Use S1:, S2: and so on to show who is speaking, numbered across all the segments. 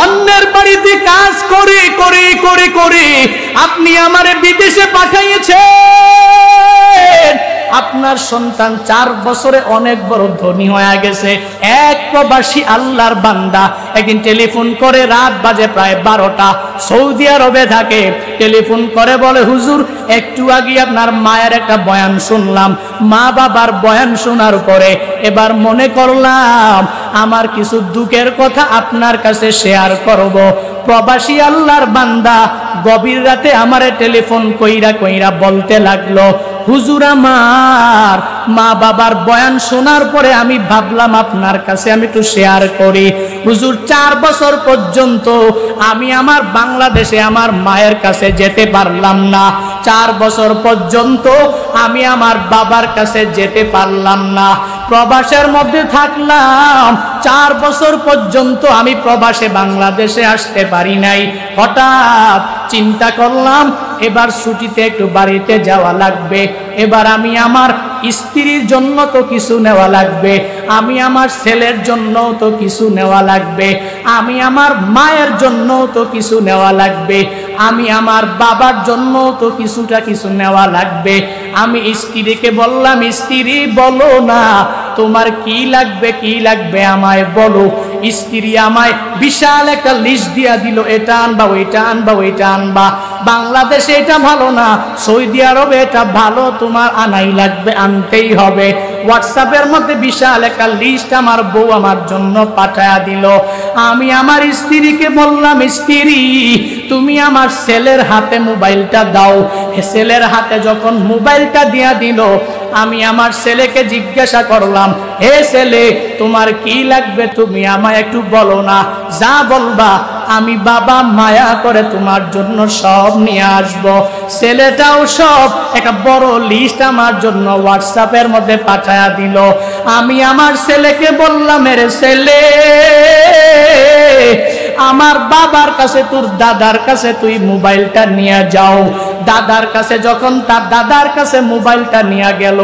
S1: অন্যের বাড়িতে কাজ করে করে করে করে আপনি আমারে বিদেশে পাঠাইয়েছেন। আপনার সন্তান 4 বছরে অনেক বড় ধনী হয়ে গেছে। এক প্রবাসী আল্লাহর বান্দা একদিন টেলিফোন করে, রাত বাজে প্রায় 12টা, সৌদি আরবে থাকে। টেলিফোন করে বলে, হুজুর একটু আগে আপনার মায়ের একটা বয়ান শুনলাম। মা বাবার বয়ান শোনার পরে এবার মনে করলাম আমার কিছু দুঃখের কথা আপনার কাছে শেয়ার করব। প্রবাসী আল্লাহর বান্দা গভীর রাতে আমারে টেলিফোন কইরা কইরা বলতে লাগলো, হুজুর আমার মা বাবার বয়ান শোনার পরে আমি ভাবলাম আপনার কাছে আমি একটু শেয়ার করি। হুজুর 4 বছর পর্যন্ত আমি আমার বাংলাদেশে আমার মায়ের কাছে যেতে পারলাম না। 4 বছর পর্যন্ত আমি আমার বাবার কাছে যেতে পারলাম না। প্রবাসের মধ্যে থাকলাম, 4 বছর পর্যন্ত আমি প্রবাসে বাংলাদেশে আসতে পারি নাই। হঠাৎ চিন্তা করলাম এবার ছুটিতে একটু বাড়িতে যাওয়া লাগবে। এবার আমি আমার স্ত্রীর জন্য তো কিছু নেওয়া লাগবে, আমি আমার ছেলের জন্য তো কিছু নেওয়া লাগবে, আমি আমার মায়ের জন্য তো কিছু নেওয়া লাগবে, আমি আমার বাবার জন্য তো কিছু নেওয়া লাগবে। আমি স্ত্রীকে বললাম, স্ত্রী বলো না তোমার কি লাগবে আমায় বলো। স্ত্রী আমায় বিশাল একটা লিস্ট দিয়া দিল, এটা আনবা ওইটা আনবা ওইটা আনবা, বাংলাদেশে এটা ভালো না, সৌদি আরবে এটা ভালো, তোমার আনাই লাগবে, আনতেই হবে। হোয়াটসঅ্যাপের মধ্যে বিশাল একটা লিস্ট আমার বউ আমার জন্য পাঠায়া দিল। আমি আমার স্ত্রীকে বললাম, স্ত্রী তুমি আমার ছেলের হাতে মোবাইলটা দাও। ছেলের হাতে যখন মোবাইলটা দিয়া দিল, আমি আমার ছেলেকে জিজ্ঞাসা করলাম, হে ছেলে তোমার কি লাগবে তুমি আমায় একটু বলো না, যা বলবা আমি বাবা মায়া করে তোমার জন্য সব নিয়ে আসব। ছেলেটাও সব একটা বড় লিস্ট আমার জন্য হোয়াটসঅ্যাপের মধ্যে পাঠায়া দিল। আমি আমার ছেলেকে বললাম, এরে ছেলে আমার বাবার কাছে তোর দাদার কাছে তুই মোবাইলটা নিয়ে যাও। দাদার কাছে যখন তার দাদার কাছে মোবাইলটা নিয়ে গেল,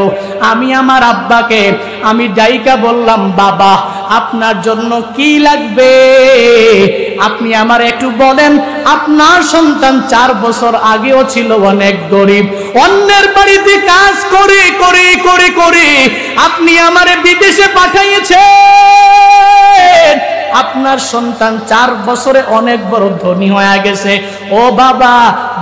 S1: আমি আমার আব্বাকে আমি ডাইকা বললাম, বাবা আপনার জন্য কি লাগবে আপনি আমার একটু বলেন। আপনার সন্তান 4 বছর আগেও ছিল অনেক গরিব, অন্যের বাড়িতে কাজ করে করে করে করে আপনি আমারে বিদেশে পাঠাইয়েছেন। আপনার সন্তান 4 বছরে অনেক বড় ধনী হয়ে গেছে। ও বাবা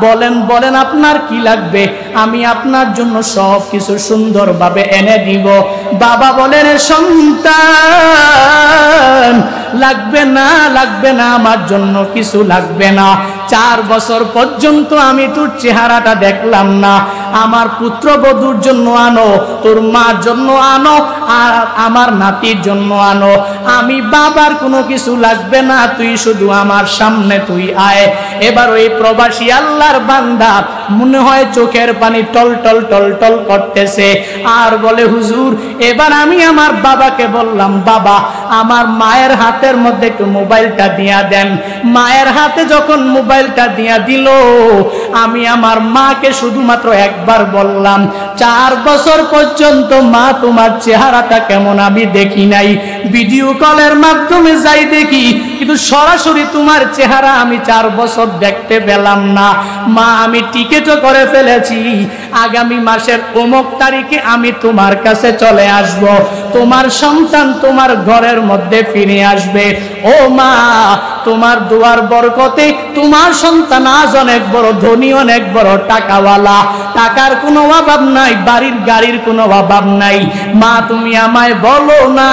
S1: বলেন বলেন আপনার কি লাগবে, আমি আপনার জন্য সব কিছু সুন্দরভাবে এনে দিব। বাবা বলেন, সন্তান লাগবে না আমার জন্য কিছু লাগবে না। 4 বছর পর্যন্ত আমি তোর চেহারাটা দেখলাম না, আমার পুত্রবধূর জন্য আনো, তোর মার জন্য আনো, আর আমার নাতির জন্য আনো। আমি বাবার কোনো কিছু লাগবে না, তুই শুধু আমার সামনে তুই আয়। এবার ওই প্রবাসী আল্লাহর বান্দা মনে হয় চোখের পানি টল টল টল টল করতেছে, আর বলে, হুজুর এবার আমি আমার বাবাকে বললাম, বাবা আমার মায়ের হাতের মধ্যে একটু মোবাইলটা দিয়া দেন। মায়ের হাতে যখন মোবাইলটা দিয়া দিল, আমি আমার মাকে শুধুমাত্র একবার বললাম, 4 বছর পর্যন্ত মা তোমার চেহারাটা কেমন আমি দেখি নাই, ভিডিও কলের মাধ্যমে যাই দেখি, কিন্তু সরাসরি তোমার চেহারা আমি 4 বছর দেখতে পেলাম না। মা আমি টিকিটও করে ফেলেছি, আগামী মাসের অমুক তারিখে আমি তোমার কাছে চলে আসব, তোমার সন্তান তোমার ঘরের মধ্যে ফিরে আসবে। ও মা তোমার দোয়ার বরকতে তোমার সন্তান আজ অনেক বড় ধনী, অনেক বড় টাকাওয়ালা, টাকার কোনো অভাব নাই, বাড়ির গাড়ির কোনো অভাব নাই। মা তুমি আমায় বলো না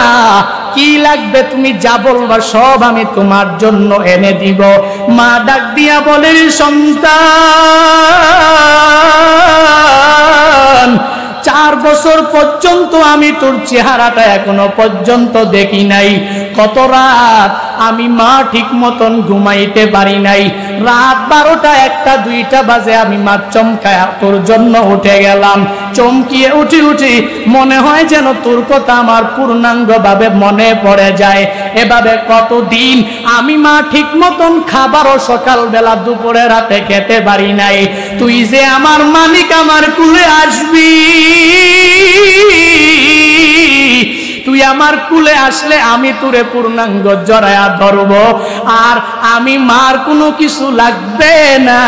S1: কি লাগবে, তুমি যা বলবা সব আমি তোমার জন্য এনে দিব। মা ডাক দিয়া বলে, সন্তান 4 বছর পর্যন্ত আমি তোর চেহারাটা এখনো পর্যন্ত দেখি নাই। কত রাত আমি মা ঠিক মতন ঘুমাইতে পারি নাই, রাত 12টা 1টা 2টা বাজে আমি মা চমকায় তোর জন্য উঠে গেলাম। চমকিয়ে উঠি মনে হয় যেন তোর কথা আমার পূর্ণাঙ্গ ভাবে মনে পড়ে যায়। এভাবে কতদিন আমি মা ঠিক মতন খাবারও সকালবেলা দুপুরে রাতে খেতে পারি নাই। তুই যে আমার মালিক, আমার কুলে আসবি, তুই আমার কুলে আসলে আমি তোরে পূর্ণাঙ্গ জড়ায়া ধরব, আর আমি মার কোনো কিছু লাগবে না।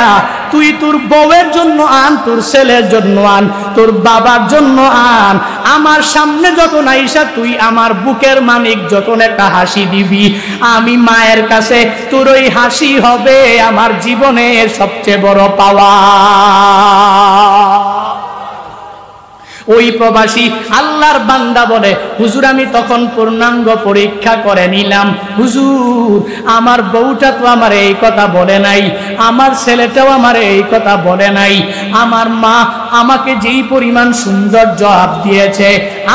S1: তুই তোর বউয়ের জন্য আন, তোর ছেলের জন্য আন, তোর বাবার জন্য আন। আমার সামনে যখন আইসা তুই আমার বুকের মানিক যখন একটা হাসি দিবি, আমি মায়ের কাছে তোর ওই হাসি হবে আমার জীবনের সবচেয়ে বড় পাওয়া। ওই প্রবাসী আল্লাহর বান্দা বলে, হুজুর আমি তখন পূর্ণাঙ্গ পরীক্ষা করে নিলাম, হুজুর আমার বউটা তো আমার এই কথা বলে নাই, আমার ছেলেটাও আমার এই কথা বলে নাই, আমার মা আমাকে যেই পরিমাণ সুন্দর জবাব দিয়েছে,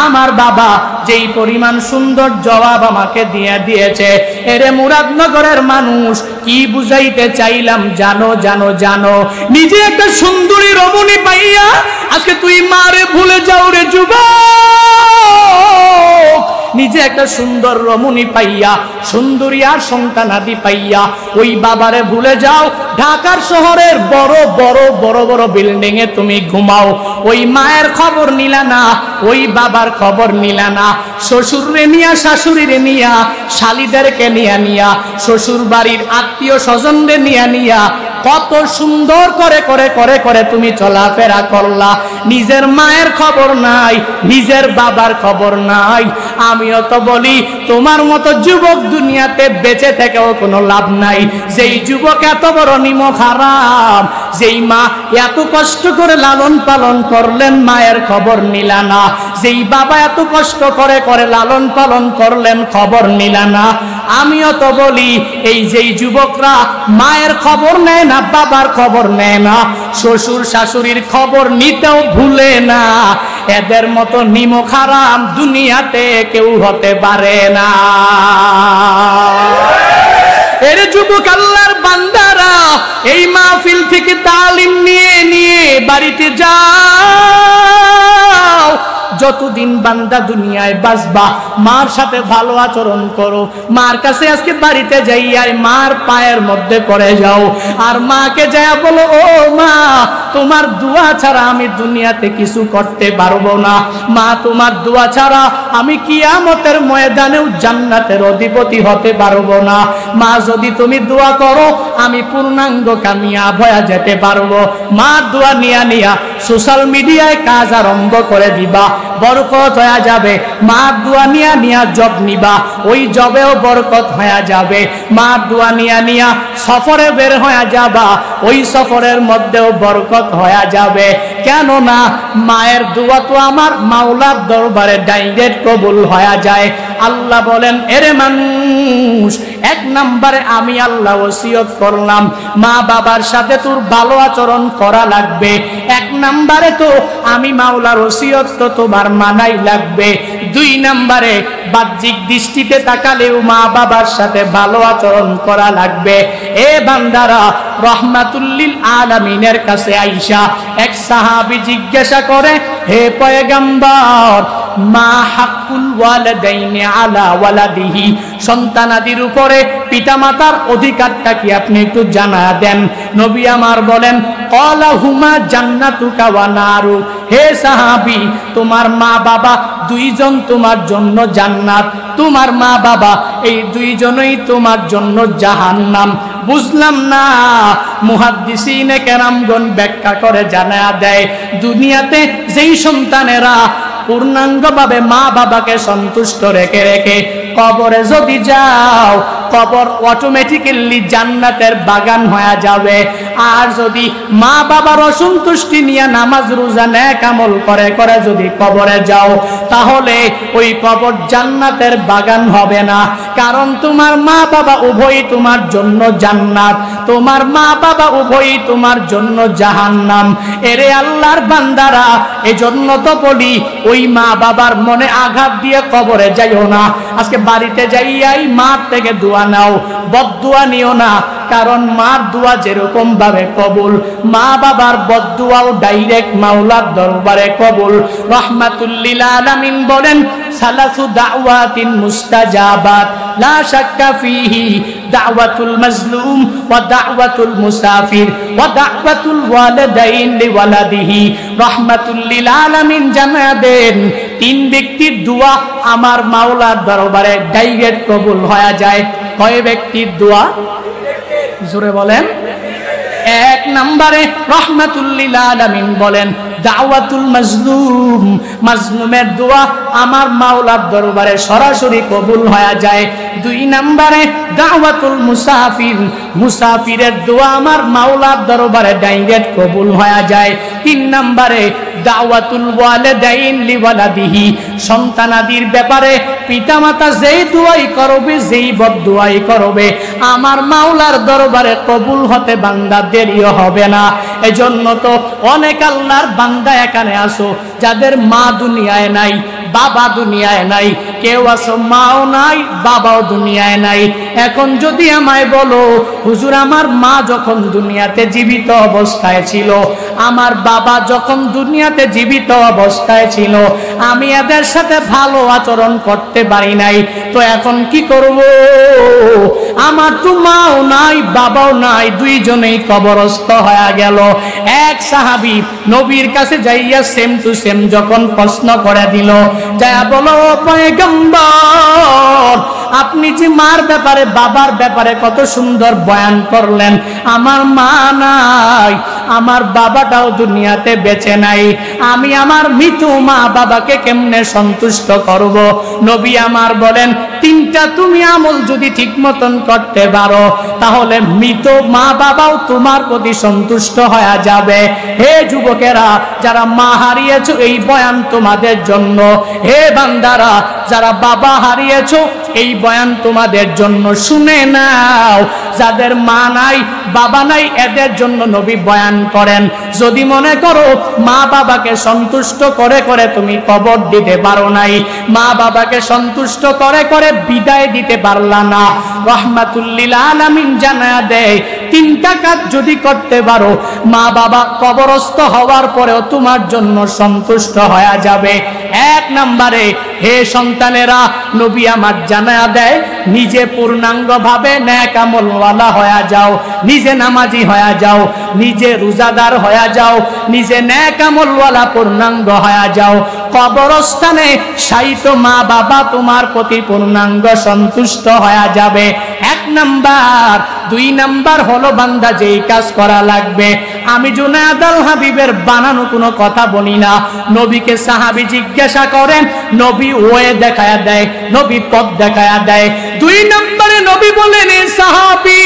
S1: আমার বাবা যেই পরিমাণ সুন্দর জবাব আমাকে দিয়েছে, এরে মুরাদনগরের মানুষ কি বুঝাইতে চাইলাম জানো জানো জানো? নিজে একটা সুন্দরী রমণী পাইয়া আজকে তুই মারে ভুলে যাও রে যুবক। নিজে একটা সুন্দর রমণী পাইয়া, সুন্দরী আর সন্তানাদি পাইয়া ওই বাবারে ভুলে যাও। ঢাকার শহরের বড় বড় বড় বড় বিল্ডিং এ তুমি ঘুমাও, ওই মায়ের খবর নিলা না, ওই বাবার খবর নিলা না। শ্বশুরে নিয়া, শাশুড়িরে নিয়া, শালিদেরকে নিয়া শ্বশুর বাড়ির আত্মীয় স্বজনদের নিয়া কত সুন্দর করে করে করে করে তুমি চলাফেরা করলা, নিজের মায়ের খবর নাই, নিজের বাবার খবর নাই। আমিও তো বলি তোমার মতো যুবক দুনিয়াতে বেঁচে থেকেও কোনো লাভ নাই। যেই যুবক এত বড় নিমক হারাম, যেই মা এত কষ্ট করে লালন পালন করলেন মায়ের খবর নিলা না, যেই বাবা এত কষ্ট করে করে লালন পালন করলেন খবর নিলা না। আমিও তো বলি এই যেই যুবকরা মায়ের খবর নেয় না, বাবার খবর নেয় না, শ্বশুর শাশুড়ির খবর নিতেও ভুলে না, এদের মতো নিমক হারাম দুনিয়াতে কেউ হতে পারে না। এর যুবক আল্লাহর বান্দারা এই মাহফিল থেকে তালিম নিয়ে নিয়ে বাড়িতে যাও। যতদিন বান্দা দুনিয়ায় বাঁচবা মার সাথে ভালো আচরণ করো। মার কাছে আজকে বাড়িতে যাইয়াই মার পায়ের মধ্যে পড়ে যাও, আর মাকে যায় বলো, ও মা তোমার দোয়া ছাড়া আমি দুনিয়াতে কিছু করতে পারবো না। মা তোমার দোয়া ছাড়া আমি কিয়ামতের ময়দানেও জান্নাতের অধিপতি হতে পারবো না। মা যদি তুমি দোয়া করো আমি পূর্ণাঙ্গ কামিয়াব হয়ে যেতে পারবো। মা দোয়া নিয়া সোশ্যাল মিডিয়ায় কাজ আরম্ভ করে দিবা, বরকত হয়ে যাবে। মা দোয়া নিয়া জব নিবা, ওই জবেও বরকত হয়ে যাবে। মা দোয়া নিয়া সফরে বের হয়ে যাবা, ওই সফরের মধ্যেও বরকত হয়ে যাবে। কেননা মায়ের দোয়া তো আমার মাওলার দরবারে ডাইরেক্ট কবুল হয়ে যায়। আল্লাহ বলেন, এরে মানুষ, এক নম্বরে আমি আল্লাহ ওসিয়ত করলাম মা বাবার সাথে তোর ভালো আচরণ করা লাগবে। এক নম্বরে তো আমি মাওলার ওসিয়ত তো তোমার মানাই লাগবে। দুই নম্বরে বাহ্যিক দৃষ্টিতে তাকালেও মা বাবার সাথে ভালো আচরণ করা লাগবে। এ বান্দারা, রহমাতুল্লিল আলামিনের কাছে আইসা এক সাহাবী জিজ্ঞাসা করে, হে পয়গম্বর, মা হাক্কুল ওয়ালিদাইনি আলা ওয়ালাদিহি, সন্তানাদির উপরে পিতামাতার অধিকারটা কি আপনি একটু জানা দেন। নবী আমার বলেন, ক্বালা হুমা জান্নাতুকা ওয়া নারু, হে সাহাবী তোমার মা বাবা দুইজন তোমার জন্য জান্নাত, তোমার মা বাবা এই দুইজনই তোমার জন্য জাহান্নাম। বুঝলাম না। মুহাদ্দিসিনে কেরামগণ ব্যাখ্যা করে জানা দেয়, দুনিয়াতে যেই সন্তানেরা পূর্ণাঙ্গভাবে মা বাবাকে সন্তুষ্ট রেখে রেখে কবরে যদি যাও, কবর অটোমেটিক্যালি জান্নাতের বাগান হয়ে যাবে। আর যদি মা বাবার অসন্তুষ্টি নিয়ে নামাজ রোজা নেক আমল করে করে যদি কবরে যাও, তাহলে ওই কবর জান্নাতের বাগান হবে না। কারণ তোমার মা বাবা উভয়ই তোমার জন্য জান্নাত, তোমার মা বাবা উভয়ই তোমার জন্য জাহান্নাম। এরে আল্লাহর বান্দারা, এজন্য তো বলি ওই মা বাবার মনে আঘাত দিয়ে কবরে যাইও না। আজকে বাড়িতে যাইয়াই মার থেকে দোয়া নাও, বদদুয়া নিও না। কারণ মার দোয়া যেরকম ভাবে কবুল, মা বাবার বদদুয়াও ডাইরেক্ট মাওলার দরবারে কবুল। রহমাতুল্লিল আলামিন বলেন, সালাসু দাওয়াতিন মুস্তাজাবাত লা শাক্কা ফিহি, দাওয়াতুল মাজলুম ওয়া দাওয়াতুল মুসাফির ওয়া দাওয়াতুল ওয়ালিদাইন লিওয়ালাদিহি। রহমাতুল্লিল আলামিন জানাবেন তিন ব্যক্তির দোয়া আমার মাওলার দরবারে ডাইরেক্ট কবুল হয়ে যায়। কয় ব্যক্তির দোয়া? জোরে বলেন। এক নম্বরে রাহমাতুল লিল আলামিন বলেন দাওয়াতুল মাজলুম, মাজলুমের দোয়া আমার মাওলার দরবারে সরাসরি কবুল হয়ে যায়। দুই নম্বরে দাওয়াতুল মুসাফির, মুসাফিরের দোয়া আমার মাওলার দরবারে ডাইরেক্ট কবুল হয়ে যায়। তিন নম্বরে দাওয়াতুল ওয়ালিদাইন লিওয়ালাদিহি, সন্তানাদির ব্যাপারে পিতামাতা যেই দোয়াই করবে, যেই বদদোয়াই করবে, আমার মাওলার দরবারে কবুল হতে বান্দা দেরিও হবে না। এজন্য তো অনেক আল্লাহর বান্দা এখানে আসো যাদের মা দুনিয়ায় নাই, বাবা দুনিয়ায় নাই, কেউ আসো মাও নাই, বাবাও দুনিয়ায় নাই। এখন যদি আমায় বলো হুজুর আমার মা যখন দুনিয়াতে জীবিত অবস্থায় ছিল, আমার বাবা যখন দুনিয়াতে জীবিত অবস্থায় ছিল, আমি এদের সাথে ভালো আচরণ করতে পারি নাই, তো এখন কি করব? আমার তো মাও নাই, বাবাও নাই, দুইজনেই কবরস্থ হয়ে গেল। এক সাহাবী নবীর কাছে যাইয়া সেম টু সেম যখন প্রশ্ন করে দিল, যায়া বলো পয়গম্বর আপনি যে মার ব্যাপারে বাবার ব্যাপারে কত সুন্দর বয়ান করলেন, আমার মা নাই, আমার বাবাটাও দুনিয়াতে বেঁচে নাই, আমি আমার মৃত মা বাবাকে কেমনে সন্তুষ্ট করব? নবী আমার বলেন তিনটা তুমি আমল যদি ঠিক মতন করতে পারো তাহলে মৃত মা বাবাও তোমার প্রতি সন্তুষ্ট হয়ে যাবে। হে যুবকেরা যারা মা হারিয়েছো এই বয়ান তোমাদের জন্য। হে বান্দারা যারা বাবা হারিয়েছো এই বয়ান তোমাদের জন্য, শুনে নাও। যাদের মা নাই বাবা নাই এদের জন্য নবী বয়ান করেন, যদি মনে করো মা বাবাকে সন্তুষ্ট করে করে তুমি কবর দিতে পারো নাই, মা বাবাকে সন্তুষ্ট করে করে বিদায় দিতে পারলা না, রাহমাতুল লিল আলামিন জানায়া দেয় তিনটা কাজ যদি করতে পারো মা বাবা কবরস্থ হওয়ার পরেও তোমার জন্য সন্তুষ্ট হয়ে যাবে। এক নম্বরে হে সন্তানেরা নবী আমার জানায়া দেয় নিজে পূর্ণাঙ্গ ভাবে নেক আমলওয়ালা হয়ে যাও, নিজে নামাজি হয়ে যাও, নিজে রোজাদার হয়ে যাও, নিজে নেক আমলওয়ালা পূর্ণাঙ্গ হয়ে যাও। কবরস্থানে শায়িত মা বাবা তোমার প্রতি পূর্ণাঙ্গ সন্তুষ্ট হয়ে যাবে। এক নাম্বার। দুই নাম্বার হলো বান্দা যেই কাজ করা লাগবে, আমি জুনায়েদ আল হাবিবের বানানো কোনো কথা বলি না। নবীকে সাহাবী জিজ্ঞাসা করেন, নবী ওয়ে দেখায়া দেয়, নবী পথ দেখায়া দেয়। দুই নম্বরে নবী বলেন এ সাহাবী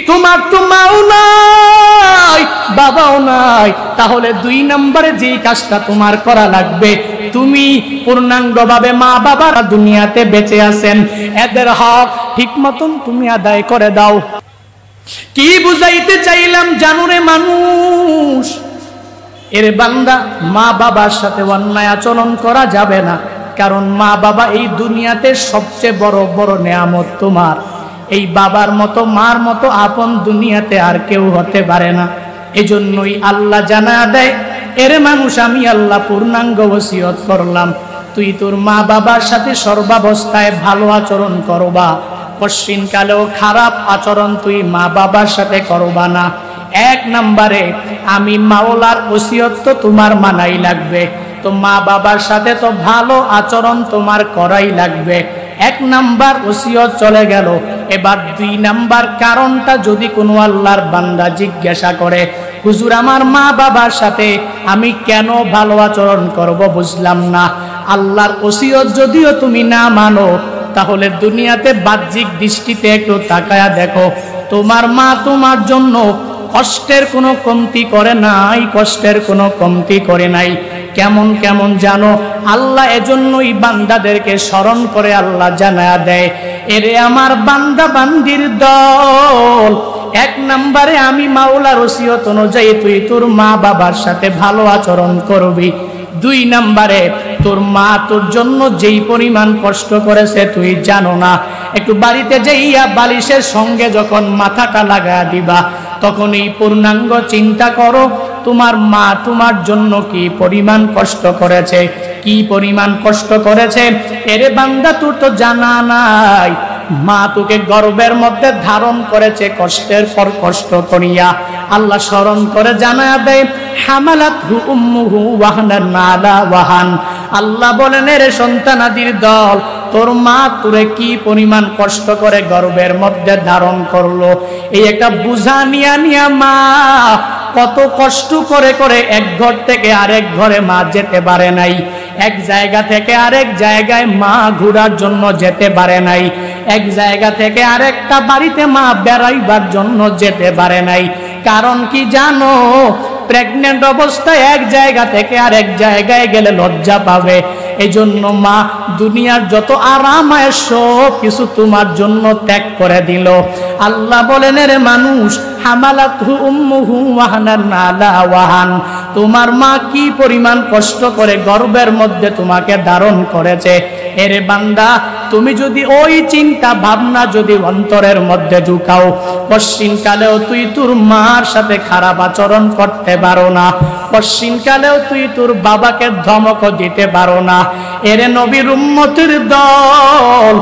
S1: তোমার তো মাও নাই বাবাও নাই, তাহলে দুই নম্বরে যেই কাজটা তোমার করা লাগবে, তুমি পূর্ণাঙ্গভাবে মা বাবারা দুনিয়াতে বেঁচে আছেন এদের হক ঠিক মতন তুমি আদায় করে দাও। কি বুঝাইতে চাইলাম জানুরে মানুষ, এর বান্দা মা বাবার সাথে অন্যায় আচরণ করা যাবে না, কারণ মা বাবা এই দুনিয়াতে সবচেয়ে বড় বড় নেয়ামত তোমার। এই বাবার মতো মার মতো আপন দুনিয়াতে আর কেউ হতে পারে না। এজন্যই আল্লাহ জানা দেয় এর মানুষ আমি আল্লাহ পূর্ণাঙ্গ ওসিয়ত করলাম তুই তোর মা বাবার সাথে সর্বাবস্থায় ভালো আচরণ করবা, পশ্চিমকালেও খারাপ আচরণ তুই মা বাবার সাথে করবা না। এক নম্বরে আমি মাওলার ওসিয়ত তো তোমার মানাই লাগবে, তো মা বাবার সাথে তো ভালো আচরণ তোমার করাই লাগবে। এক নাম্বার ওসিয়ত চলে গেল। এবার দুই নাম্বার কারণটা যদি কোনো আল্লাহর বান্দা জিজ্ঞাসা করে হুজুর আমার মা বাবার সাথে আমি কেন ভালো আচরণ করব বুঝলাম না, আল্লাহর ওসিয়ত যদিও তুমি না মানো তাহলে দুনিয়াতে বাহ্যিক দৃষ্টিতে একটু তাকায়া দেখো, তোমার মা তোমার জন্য কষ্টের কোনো কমতি করে নাই, কষ্টের কোনো কমতি করে নাই। কেমন কেমন জানো আল্লাহ এজন্যই বান্দাদেরকে স্মরণ করে আল্লাহ জানায়া দেয় এরে আমার বান্দা বান্দির দল, এক নম্বরে আমি মাওলার ওসিয়ত অনুযায়ী তুই তোর মা বাবার সাথে ভালো আচরণ করবি। দুই নম্বরে তোর মা তোর জন্য যেই পরিমাণ কষ্ট করেছে তুই জানো না, একটু বাড়িতে যাইয়া বালিশের সঙ্গে যখন মাথাটা লাগা দিবা তখন এই পূর্ণাঙ্গ চিন্তা করো তোমার মা তোমার জন্য কি পরিমাণ কষ্ট করেছে, কি পরিমাণ কষ্ট করেছে। এরে বান্দা তোর তো জানা নাই মা তোকে গর্ভের মধ্যে ধারণ করেছে কষ্টের পর কষ্ট করিয়া। আল্লাহ স্মরণ করে জানায়া দেয় হামালাতহু উম্মুহু ওয়াহনান আলা ওয়াহান। আল্লাহ বলেন রে সন্তানাদির দল, তোর মা তোরে কি পরিমাণ কষ্ট করে গর্ভের মধ্যে ধারণ করলো। এই একটা বুঝা নিয়া নিয়া মা কত কষ্ট করে করে এক ঘর থেকে আরেক ঘরে মা যেতে পারে নাই, এক জায়গা থেকে আরেক জায়গায় মা ঘোরার জন্য যেতে পারে নাই, এক জায়গা থেকে আরেকটা বাড়িতে মা বেড়াইবার জন্য যেতে পারে নাই। কারণ কি জানো? প্রেগনেন্ট অবস্থায় এক জায়গা থেকে আরেক জায়গায় গেলে লজ্জা পাবে। এই জন্য মা দুনিয়ার যত আরাম আয়েশ সব কিছু তোমার জন্য ত্যাগ করে দিল। আল্লাহ বলেন রে মানুষ, হামালাতহু উম্মুহু ওয়াহানান আলা ওয়াহান, তোমার মা কি পরিমাণ কষ্ট করে গর্ভের মধ্যে তোমাকে ধারণ করেছে। এরে বান্দা, তুমি যদি ওই চিন্তা ভাবনা যদি অন্তরের মধ্যে ঢুকাও, পশ্চিমকালেও তুই তোর মার সাথে খারাপ আচরণ করতে পারো না, পশ্চিমকালেও তুই তোর বাবাকে ধমক দিতে পারো না। এরে নবীর উম্মতের দল,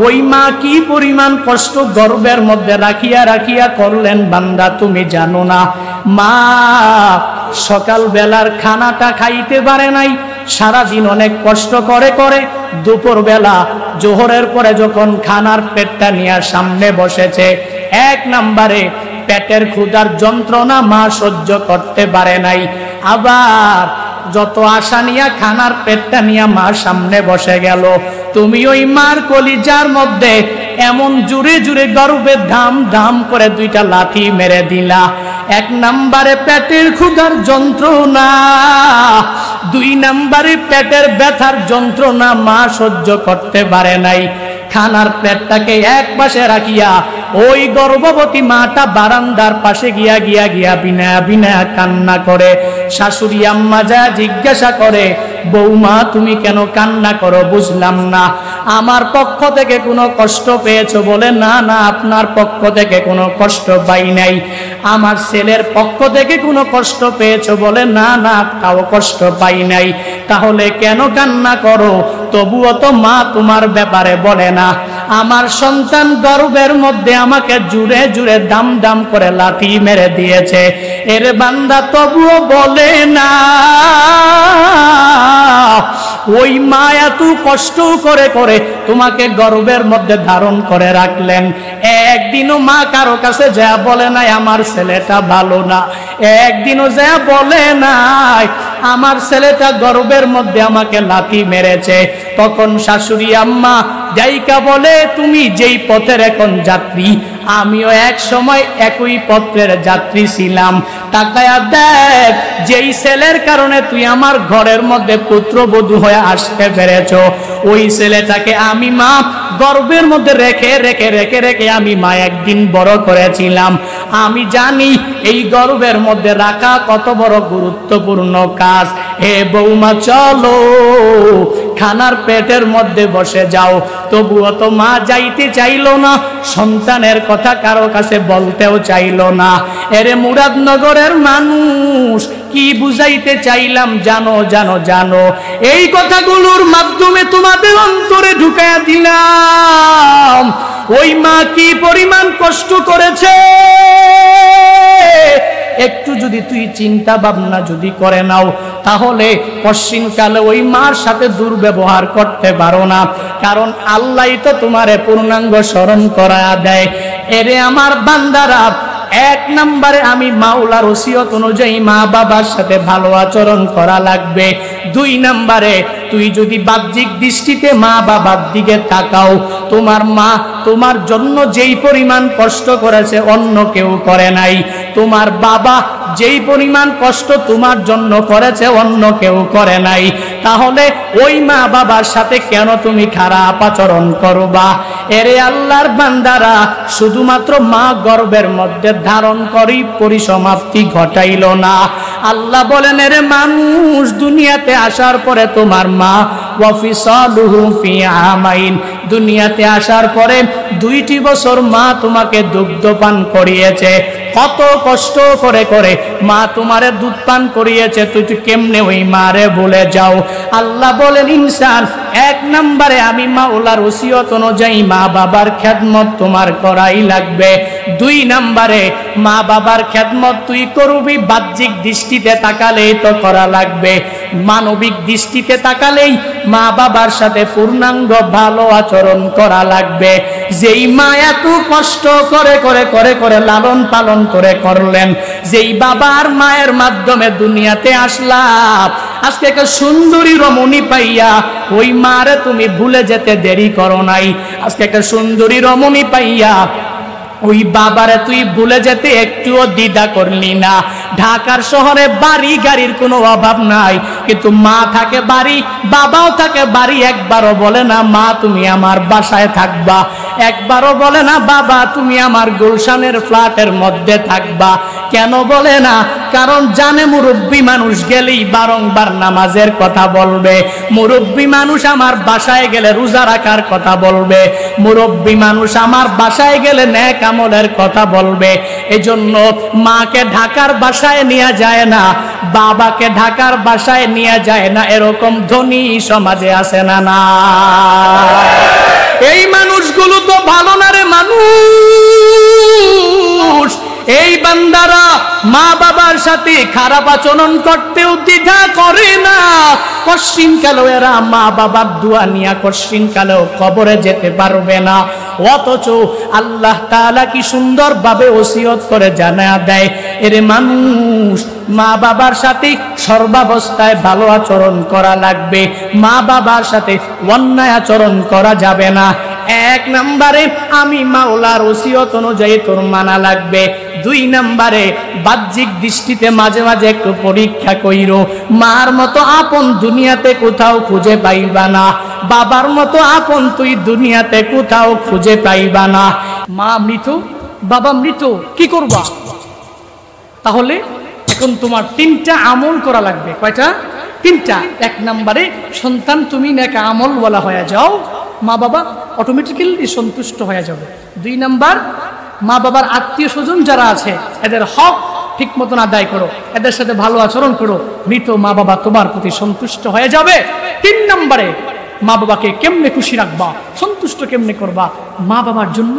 S1: ওই মা কি পরিমাণ কষ্ট গর্ভের মধ্যে রাখিয়া রাখিয়া করলেন বান্দা তুমি জানো না। মা সকাল বেলার খানাটা খাইতে পারে নাই, সারাদিন অনেক কষ্ট করে করে দুপুর বেলা জোহরের পরে যখন খানার পেটটা নিয়ে সামনে বসেছে, এক নম্বরে পেটের ক্ষুধার যন্ত্রণা মা সহ্য করতে পারে নাই। আবার যত আশা নিয়ে খানার পেটটা নিয়ে মা সামনে বসে গেল, তুমি ওই মার কলিজার মধ্যে এমন জুড়ে জুড়ে গর্ভে ধাম ধাম করে দুইটা লাথি মেরে দিলা। এক নম্বরে পেটের ক্ষুধার যন্ত্রণা, দুই নম্বরে পেটের ব্যথার যন্ত্রণা মা সহ্য করতে পারে নাই। খানার পেটটাকে এক পাশে রাখিয়া ওই গর্ভবতী মাটা বারান্দার পাশে গিয়া গিয়া গিয়া বিনা বিনা কান্না করে। শাশুড়ি আম্মা যা জিজ্ঞাসা করে, বৌমা তুমি কেন কান্না করো? বুঝলাম না। আমার পক্ষ থেকে কোনো কষ্ট পেয়েছো? বলে না না, আপনার পক্ষ থেকে কোনো কষ্ট পাই নাই। আমার ছেলের পক্ষ থেকে কোনো কষ্ট পেয়েছো? বলে না না, তাও কষ্ট পাই নাই। তাহলে কেন কান্না করো? তবুও তো মা তোমার ব্যাপারে বলে না। আমার সন্তান গর্ভের মধ্যে আমাকে জুড়ে জুড়ে দাম দাম করে লাথি মেরে দিয়েছে, এর বান্দা তবুও বলে না। ওই মা এত কষ্ট করে করে তোমাকে গর্ভের মধ্যে ধারণ করে রাখলেন, একদিনও মা কারো কাছে যা বলে নাই আমার ছেলেটা ভালো না, একদিনও যা বলে নাই আমার ছেলেটা গর্ভের মধ্যে আমাকে লাথি মেরেছে। তখন শাশুড়ি আম্মা যাইকা বলে, তুমি যেই পথের এখন যাত্রী, আমিও এক সময় একই পথের যাত্রী ছিলাম। তাকায়া দেখ, যেই ছেলের কারণে তুই আমার ঘরের মধ্যে পুত্রবধূ হয়ে আসতে পেরেছ, ওই ছেলেটাকে আমি মা গর্ভের মধ্যে রেখে রেখে রেখে রেখে আমি মা একদিন বড় করেছিলাম। আমি জানি এই গর্ভের মধ্যে রাখা কত বড় গুরুত্বপূর্ণ কাজ। হে বৌমা চলো খানার পেটের মধ্যে বসে যাও। তবুও তো মা যাইতে চাইল না, সন্তানের কথা কারো কাছে বলতেও চাইল না। এরে মুরাদনগরের মানুষ, কি বুঝাইতে চাইলাম জানো জানো জানো? এই কথাগুলোর মাধ্যমে তোমাদের অন্তরে ঢুকাইয়া দিলাম ওই মা কি পরিমাণ কষ্ট করেছে। একটু যদি তুই চিন্তা ভাবনা যদি করে নাও, তাহলে পশ্চিমকালে ওই মার সাথে দুর্ব্যবহার করতে পারো না। কারণ আল্লাহই তো তোমারে পূর্ণাঙ্গ স্মরণ করায়া দেয়। এরে আমার বান্দারা, এক নম্বরে আমি মাওলার ওসিয়ত অনুযায়ী মা বাবার সাথে ভালো আচরণ করা লাগবে। দুই নম্বরে তুই যদি বাহ্যিক দৃষ্টিতে মা বাবার দিকে তাকাও, তোমার মা তোমার জন্য যেই পরিমাণ কষ্ট করেছে অন্য কেউ করে নাই। তোমার বাবা যেই পরিমাণ কষ্ট তোমার জন্য করেছে অন্য কেউ করে নাই। তাহলে ওই মা বাবার সাথে কেন তুমি খারাপ আচরণ করবা? এরে আল্লাহর বান্দারা, শুধুমাত্র মা গর্ভের মধ্যে ধারণ করি পরিসমাপ্তি ঘটাইল না। আল্লাহ বলেন, এরে মানুষ, দুনিয়াতে আসার পরে তোমার মা ওয়াফিসালুহু ফি আমাইন, দুনিয়াতে আসার পরে 2টি বছর মা তোমাকে দুগ্ধ পান করিয়েছে। কত কষ্ট করে করে মা তোমারে দুধ পান করিয়েছে, তুই কেমনে ওই মারে ভুলে যাও? আল্লাহ বলেন, ইনসান এক নম্বরে আমি মাওলার ওসিয়ত অনুযায়ী মা বাবার খেদমত তোমার করাই লাগবে। দুই নম্বরে মা বাবার খেদমত তুই করবি, বাহ্যিক দৃষ্টিতে তাকালেই তো করা লাগবে, মানবিক দৃষ্টিতে তাকালেই মা বাবার সাথে পূর্ণাঙ্গ ভালো আচরণ করা লাগবে। যেই মা এত কষ্ট করে করে করে করে লালন পালন করে করলেন, যেই বাবার মায়ের মাধ্যমে দুনিয়াতে আসলাম, আজকে একটা সুন্দরী রমণী পাইয়া ওই মারে তুমি ভুলে যেতে দেরি করো নাই। আজকে একটা সুন্দরী রমণী পাইয়া ওই বাবারে তুই ভুলে যেতে একটুও দ্বিধা করলি না। ঢাকার শহরে বাড়ি গাড়ির কোনো অভাব নাই, কিন্তু মা থাকে বাড়ি, বাবাও থাকে বাড়ি। একবারও বলে না মা তুমি আমার বাসায় থাকবা, একবারও বলে না বাবা তুমি আমার গুলশানের ফ্ল্যাটের মধ্যে থাকবা। কেন বলে না? কারণ জানে মুরব্বী মানুষ গেলেই বারংবার নামাজের কথা বলবে, মুরব্বী মানুষ আমার বাসায় গেলে রোজা রাখার কথা বলবে, মুরব্বী মানুষ আমার বাসায় গেলে নেক আমলের কথা বলবে। এজন্য মাকে ঢাকার বাসায় নিয়ে যায় না, বাবাকে ঢাকার বাসায় নিয়ে যায় না, এরকম ধনী সমাজে আছে না? না, এই মানুষগুলো তো ভালো না রে মানুষ। এই বান্দারা মা বাবার সাথে খারাপ আচরণ করতেও দ্বিধা করে না। কশিন কালেও এরা মা বাবার দোয়া নিয়া কশিন কালেও কবরে যেতে পারবে না। অথচ আল্লাহ তাআলা কি সুন্দর ভাবে ওসিয়ত করে জানা দেয়, এরে মানুষ মা বাবার সাথে সর্বাবস্থায় ভালো আচরণ করা লাগবে, মা বাবার সাথে অন্যায় আচরণ করা যাবে না। এক নম্বরে আমি মাওলার ওসিয়ত অনুযায়ী তোর মানা লাগবে। দুই নম্বরে বাহ্যিক দৃষ্টিতে মাঝে মাঝে একটু পরীক্ষা কইরো। মার মতো আপন দুনিয়াতে কোথাও খুঁজে পাইবা না, বাবার মতো আপন তুই দুনিয়াতে কোথাও খুঁজে পাইবা না। মা মৃত, বাবা মৃত, কি করবা? তাহলে এখন তোমার তিনটা আমল করা লাগবে। কয়টা? তিনটা। এক নম্বরে সন্তান তুমি নেক আমল বলা হয়ে যাও, মা বাবা অটোমেটিক্যালি সন্তুষ্ট হয়ে যাবে। দুই নাম্বার, মা বাবার আত্মীয় স্বজন যারা আছে এদের হক ঠিক মতন আদায় করো, এদের সাথে ভালো আচরণ করো, মৃত মা বাবা তোমার প্রতি সন্তুষ্ট হয়ে যাবে। তিন নম্বরে মা বাবাকে কেমনে খুশি রাখবা, সন্তুষ্ট কেমনে করবা? মা বাবার জন্য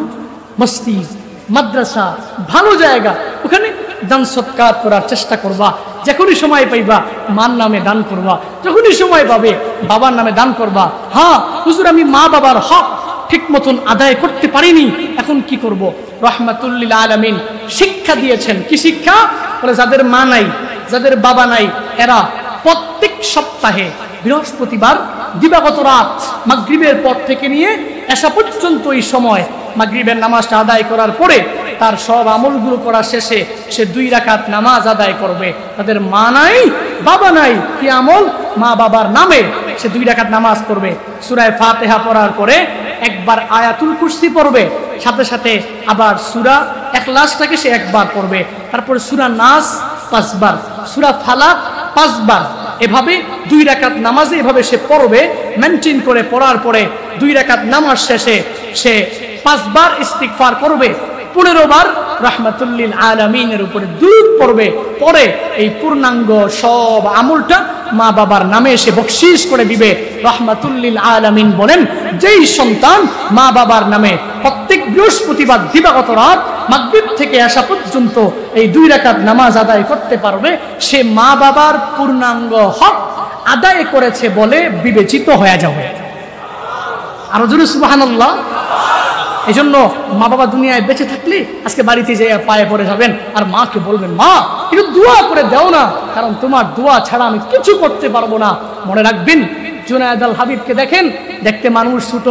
S1: মসজিদ, মাদ্রাসা, ভালো জায়গা, ওখানে দান সৎকার করার চেষ্টা করবা। যখনই সময় পাইবা মার নামে দান করবা, যখনই সময় পাবে বাবার নামে দান করবা। হ্যাঁ হুজুর, আমি মা বাবার হক ঠিক মতন আদায় করতে পারিনি, এখন কি করব? রাহমাতুল লিল আলামিন শিক্ষা দিয়েছেন। কি শিক্ষা? বলে যাদের মা নাই, যাদের বাবা নাই, এরা প্রত্যেক সপ্তাহে বৃহস্পতিবার দিবাগত রাত মাগরিবের পর থেকে নিয়ে এশা পর্যন্ত এই সময় মাগরিবের নামাজটা আদায় করার পরে তার সব আমলগুলো করা শেষে সে 2 রাকাত নামাজ আদায় করবে। তাদের মা নাই, বাবা নাই, কি আমল? মা বাবার নামে সে 2 রাকাত নামাজ পড়বে। সূরা ফাতিহা পড়ার পরে একবার আয়াতুল কুরসি পড়বে, সাথে সাথে আবার সূরা ইখলাসটাকে সে একবার পড়বে, তারপর সূরা নাস 5 বার, সূরা ফালাক 5 বার। এভাবে 2 রাকাত নামাজে এভাবে সে পড়বে। মেনটেন করে পড়ার পরে 2 রাকাত নামাজ শেষে সে 5 বার ইস্তিগফার করবে, 15 বার রাহমাতুল লিল আলামিনের উপরে দুরূদ পড়বে। পরে এই পূর্ণাঙ্গ সব আমলটা মা বাবার নামে সে বকশিশ করে দিবে। রাহমাতুল লিল আলামিন বলেন, যেই সন্তান মা বাবার নামে প্রত্যেক বৃহস্পতিবার দিবাগত রাত মাগরিব থেকে আসা পর্যন্ত এই 2 রাকাত নামাজ আদায় করতে পারবে, সে মা বাবার পূর্ণাঙ্গ হক আদায় করেছে বলে বিবেচিত হয়ে যাবে। আরো জোরে সুবহানাল্লাহ। এই জন্য মা বাবা দুনিয়ায় বেঁচে থাকলে আজকে বাড়িতে যেয়ে পায়ে পড়ে যাবেন আর মাকে বলবেন, মা একটু দোয়া করে দাও না, কারণ তোমার দোয়া ছাড়া আমি কিছু করতে পারবো না। মনে রাখবেন, জুনায়েদ আল হাবিবকে দেখেন, দেখতে মানুষ ছোট,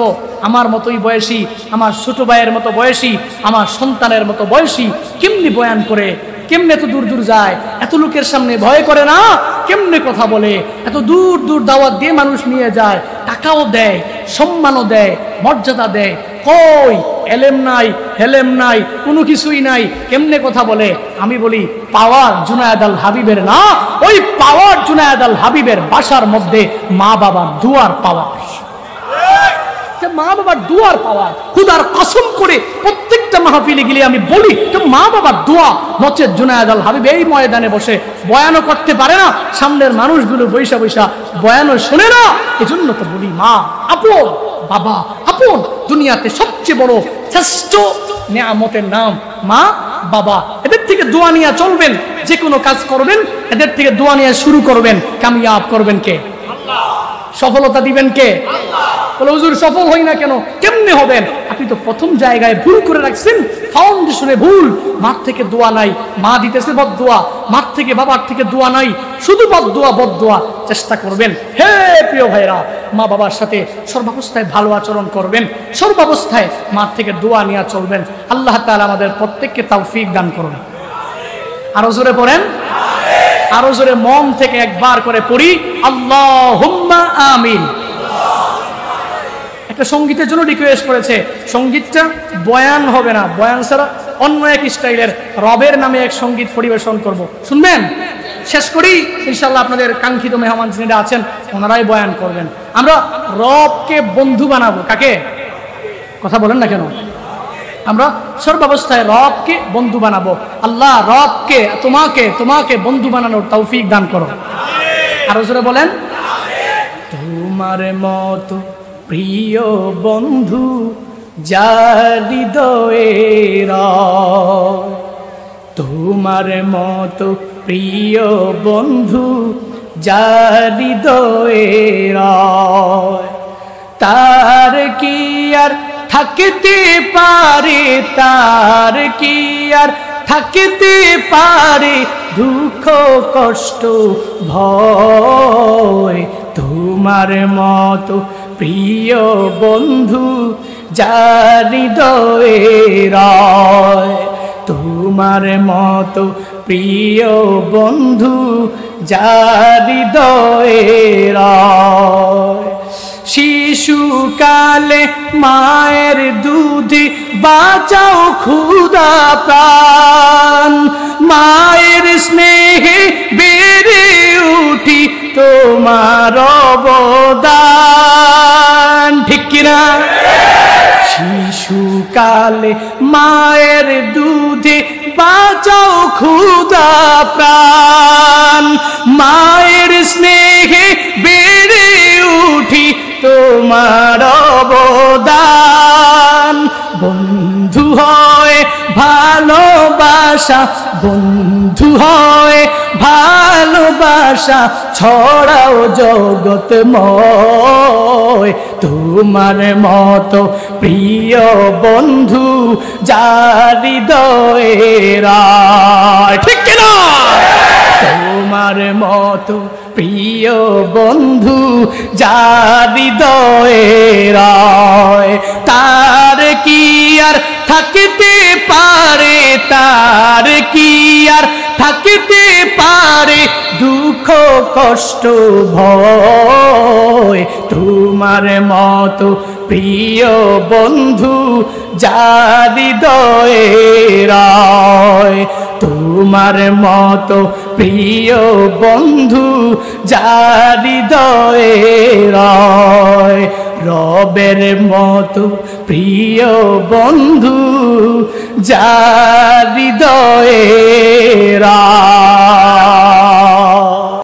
S1: আমার মতোই বয়সী, আমার ছোট ভাইয়ের মতো বয়সী, আমার সন্তানের মতো বয়সী, কেমনি বয়ান করে, কেমনে এত দূর দূর যায়, এত লোকের সামনে ভয় করে না, কেমনে কথা বলে, এত দূর দূর দাওয়াত দিয়ে মানুষ নিয়ে যায়, টাকাও দেয়, সম্মানও দেয়, মর্যাদা দেয়। কই এলেম নাই, হেলেম নাই, কোনো কিছুই নাই, কেমনে কথা বলে? আমি বলি পাওয়ার জুনায়েদ আল হাবিবের না, ওই পাওয়ার জুনায়েদ আল হাবিবের বাসার মধ্যে মা বাবার দুয়ার পাওয়ার। যে মা বাবার দুয়ার পাওয়া। খুদার কসম করে প্রত্যেকটা মাহফিলে গেলে আমি বলি যে মা বাবার দোয়া নচেত জুনায়েদ আল হাবিব এই ময়দানে বসে বয়ানও করতে পারে না, সামনের মানুষগুলো বৈশা বৈশা বয়ানও শোনে না। এজন্য তো বলি মা আপন, বাবা আপন। দুনিয়াতে সবচেয়ে বড় শ্রেষ্ঠ নিয়ামতের নাম মা বাবা। এদের থেকে দোয়া নিয়ে চলবেন, যে কোনো কাজ করবেন এদের থেকে দোয়া নিয়ে শুরু করবেন। কামিয়াব করবেন কে? আল্লাহ। সফলতা দিবেন কে? আল্লাহ। বলে হুজুর সফল হই না কেন? কেমনে হবেন? আপনি তো প্রথম জায়গায় ভুল করে রাখছেন, ফাউন্ডেশনে ভুল। মার থেকে দোয়া নাই, মা দিতেছে বদদোয়া। মার থেকে বাবার থেকে দোয়া নাই, শুধু বদদোয়া বদদোয়া। চেষ্টা করবেন হে প্রিয় ভাইরা, মা বাবার সাথে সর্বাবস্থায় ভালো আচরণ করবেন, সর্বাবস্থায় মার থেকে দোয়া নিয়ে চলবেন। আল্লাহ তাআলা আমাদের প্রত্যেককে তৌফিক দান করুন। আরো জোরে পড়েন, আরো জোরে মন থেকে একবার করে পড়ি আল্লাহুম্মা আমিন। একটা সঙ্গীতের জন্য রিকোয়েস্ট করেছে, সঙ্গীতটা বয়ান হবে না, বয়ান ছাড়া অন্য এক স্টাইলের রবের নামে এক সঙ্গীত পরিবেশন করব, শুনবেন? শেষ করি ইনশাআল্লাহ। আপনাদের কাঙ্ক্ষিত মেহমান যিনিরা আছেন ওনারাই বয়ান করবেন। আমরা রবকে বন্ধু বানাবো। কাকে? কথা বলেন না কেন? আমরা সর্বাবস্থায় রবকে বন্ধু বানাবো। আল্লাহ রবকে তোমাকে বন্ধু বানানোর তৌফিক দান করো। আরো জোরে বলেন, তোমার মতো প্রিয় বন্ধু যার হৃদয়ে রয়, তোমার মতো প্রিয় বন্ধু যার হৃদয়ে রয়, তার কি আর থাকতে পারে, তার কি আর থাকতে পারে দুঃখ কষ্ট ভয়, তোমার মতো প্রিয় বন্ধু যার হৃদয়ে রয়, তোমার মতো প্রিয় বন্ধু যার হৃদয়ে রয়। শিশুকালে মায়ের দুধে বাঁচাও ক্ষুধা প্রাণ, মায়ের স্নেহে বেড়ে উঠি তোমার অবদান। ঠিক কিনা? শিশুকালে মায়ের দুধে বাঁচাও ক্ষুধা প্রাণ, মায়ের স্নেহে বেড়ে উঠি তোমার অবদান। বন্ধু হয় ভালোবাসা, বন্ধু হয় ভালোবাসা ছড়াও জগৎময়, তোমার মতো প্রিয় বন্ধু যার হৃদয়ে রয়। ঠিক কিনা? তোমার মতো প্রিয় বন্ধু যার হৃদয়ে রয়, তার কি আর থাকতে পারে, তার কি আর থাকতে পারে দুঃখ কষ্ট ভয়, তোমার মতো প্রিয় বন্ধু যার হৃদয়ে রয়, তোমার মতো প্রিয় বন্ধু যার হৃদয়ে রয়, রবের মতো প্রিয় বন্ধু যার হৃদয়ে রয়।